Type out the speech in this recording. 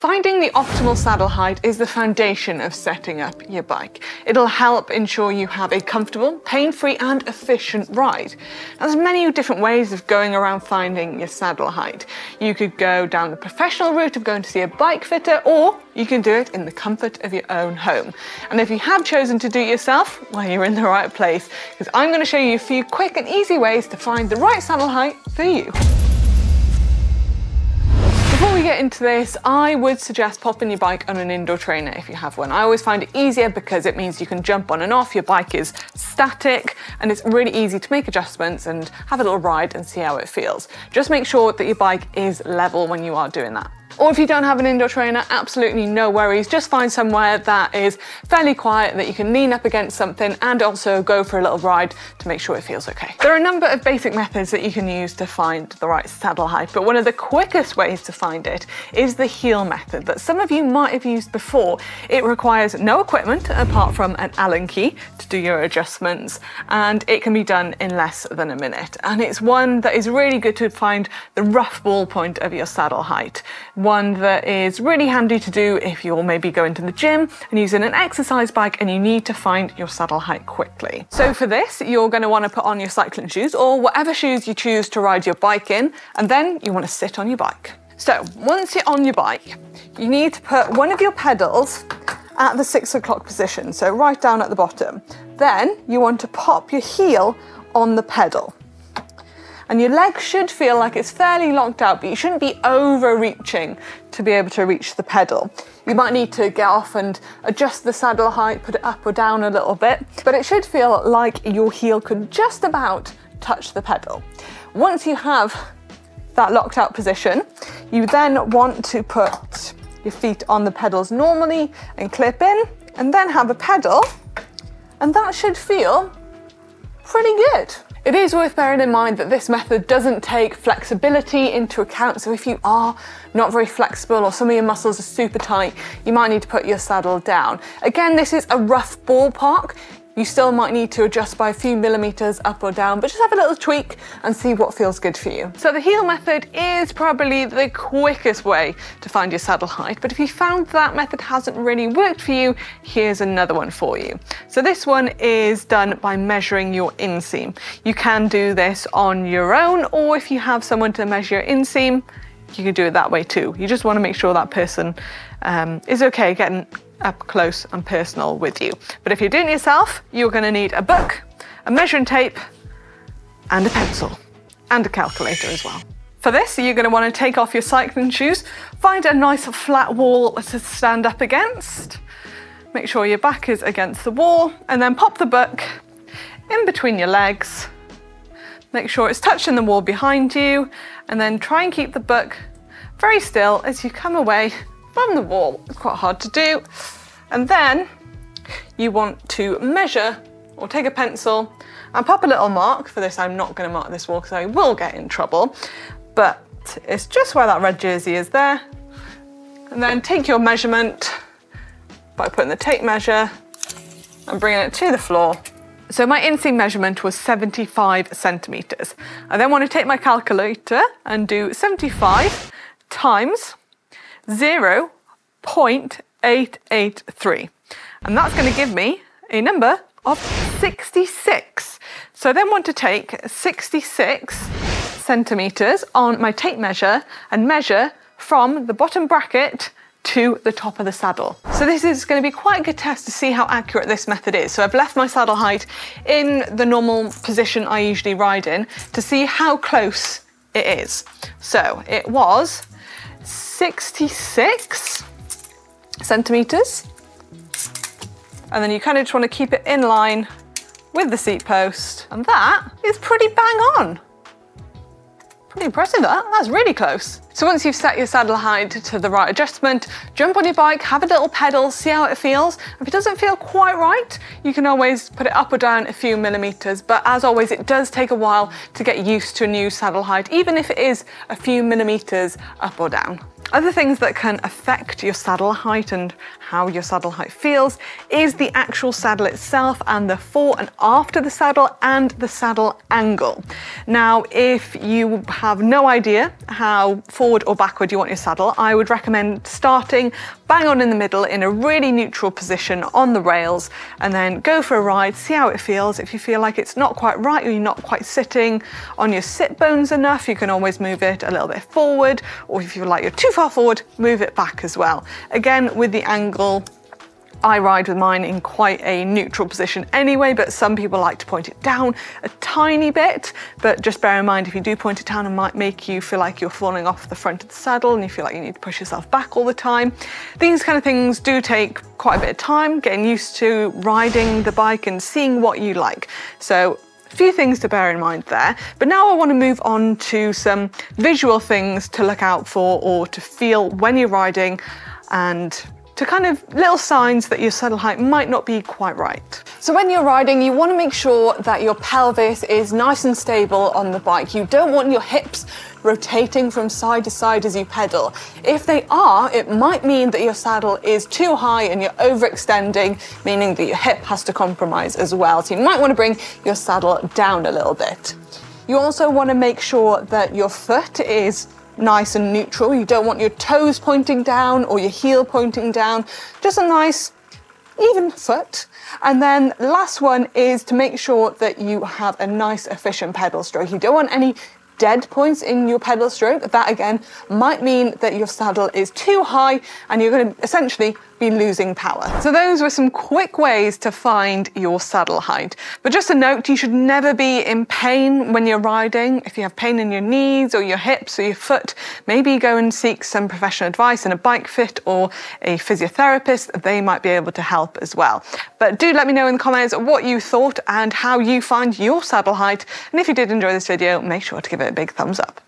Finding the optimal saddle height is the foundation of setting up your bike. It'll help ensure you have a comfortable, pain-free and efficient ride. Now, there's many different ways of going around finding your saddle height. You could go down the professional route of going to see a bike fitter, or you can do it in the comfort of your own home. And if you have chosen to do it yourself, well, you're in the right place, because I'm going to show you a few quick and easy ways to find the right saddle height for you. Before we get into this, I would suggest popping your bike on an indoor trainer if you have one. I always find it easier because it means you can jump on and off, your bike is static, and it's really easy to make adjustments and have a little ride and see how it feels. Just make sure that your bike is level when you are doing that. Or if you don't have an indoor trainer, absolutely no worries. Just find somewhere that is fairly quiet, that you can lean up against something and also go for a little ride to make sure it feels okay. There are a number of basic methods that you can use to find the right saddle height, but one of the quickest ways to find it is the heel method that some of you might have used before. It requires no equipment apart from an Allen key to do your adjustments, and it can be done in less than a minute. And it's one that is really good to find the rough ball point of your saddle height. One that is really handy to do if you're maybe going to the gym and using an exercise bike and you need to find your saddle height quickly. So for this, you're going to want to put on your cycling shoes or whatever shoes you choose to ride your bike in, and then you want to sit on your bike. So once you're on your bike, you need to put one of your pedals at the 6 o'clock position, so right down at the bottom. Then you want to pop your heel on the pedal. And your leg should feel like it's fairly locked out, but you shouldn't be overreaching to be able to reach the pedal. You might need to get off and adjust the saddle height, put it up or down a little bit, but it should feel like your heel could just about touch the pedal. Once you have that locked out position, you then want to put your feet on the pedals normally and clip in, and then have a pedal, and that should feel pretty good. It is worth bearing in mind that this method doesn't take flexibility into account, so if you are not very flexible or some of your muscles are super tight, you might need to put your saddle down. Again, this is a rough ballpark. You still might need to adjust by a few millimeters up or down, but just have a little tweak and see what feels good for you. So the heel method is probably the quickest way to find your saddle height, but if you found that method hasn't really worked for you, here's another one for you. So this one is done by measuring your inseam. You can do this on your own, or if you have someone to measure your inseam, you can do it that way too. You just want to make sure that person is okay getting up close and personal with you. But if you're doing it yourself, you're going to need a book, a measuring tape, and a pencil, and a calculator as well. For this, you're going to want to take off your cycling shoes, find a nice flat wall to stand up against, make sure your back is against the wall, and then pop the book in between your legs, make sure it's touching the wall behind you, and then try and keep the book very still as you come away from the wall. It's quite hard to do. And then you want to measure or take a pencil and pop a little mark. For this, I'm not going to mark this wall because I will get in trouble, but it's just where that red jersey is there. And then take your measurement by putting the tape measure and bringing it to the floor. So my inseam measurement was 75 centimeters. I then want to take my calculator and do 75 times 0.883, and that's going to give me a number of 66. So I then want to take 66 centimeters on my tape measure and measure from the bottom bracket to the top of the saddle. So this is going to be quite a good test to see how accurate this method is. So I've left my saddle height in the normal position I usually ride in to see how close it is. So it was 66 centimeters, and then you kind of just want to keep it in line with the seat post, and that is pretty bang on. Pretty impressive, that's really close. So once you've set your saddle height to the right adjustment, jump on your bike, have a little pedal, see how it feels. If it doesn't feel quite right, you can always put it up or down a few millimeters, but as always, it does take a while to get used to a new saddle height, even if it is a few millimeters up or down. Other things that can affect your saddle height and how your saddle height feels is the actual saddle itself and the fore and after the saddle and the saddle angle. Now, if you have no idea how forward or backward you want your saddle, I would recommend starting bang on in the middle in a really neutral position on the rails, and then go for a ride, see how it feels. If you feel like it's not quite right or you're not quite sitting on your sit bones enough, you can always move it a little bit forward, or if you feel like you're too far forward, move it back as well. Again, with the angle, I ride with mine in quite a neutral position anyway, but some people like to point it down a tiny bit. But just bear in mind, if you do point it down, it might make you feel like you're falling off the front of the saddle and you feel like you need to push yourself back all the time. These kind of things do take quite a bit of time, getting used to riding the bike and seeing what you like. So a few things to bear in mind there. But now I want to move on to some visual things to look out for or to feel when you're riding, and to kind of little signs that your saddle height might not be quite right. So when you're riding, you want to make sure that your pelvis is nice and stable on the bike. You don't want your hips rotating from side to side as you pedal. If they are, it might mean that your saddle is too high and you're overextending, meaning that your hip has to compromise as well. So you might want to bring your saddle down a little bit. You also want to make sure that your foot is nice and neutral. You don't want your toes pointing down or your heel pointing down, just a nice even foot. And then last one is to make sure that you have a nice efficient pedal stroke. You don't want any dead points in your pedal stroke. That again might mean that your saddle is too high and you're going to essentially be losing power. So those were some quick ways to find your saddle height. But just a note, you should never be in pain when you're riding. If you have pain in your knees or your hips or your foot, maybe go and seek some professional advice in a bike fit or a physiotherapist. They might be able to help as well. But do let me know in the comments what you thought and how you find your saddle height. And if you did enjoy this video, make sure to give it a big thumbs up.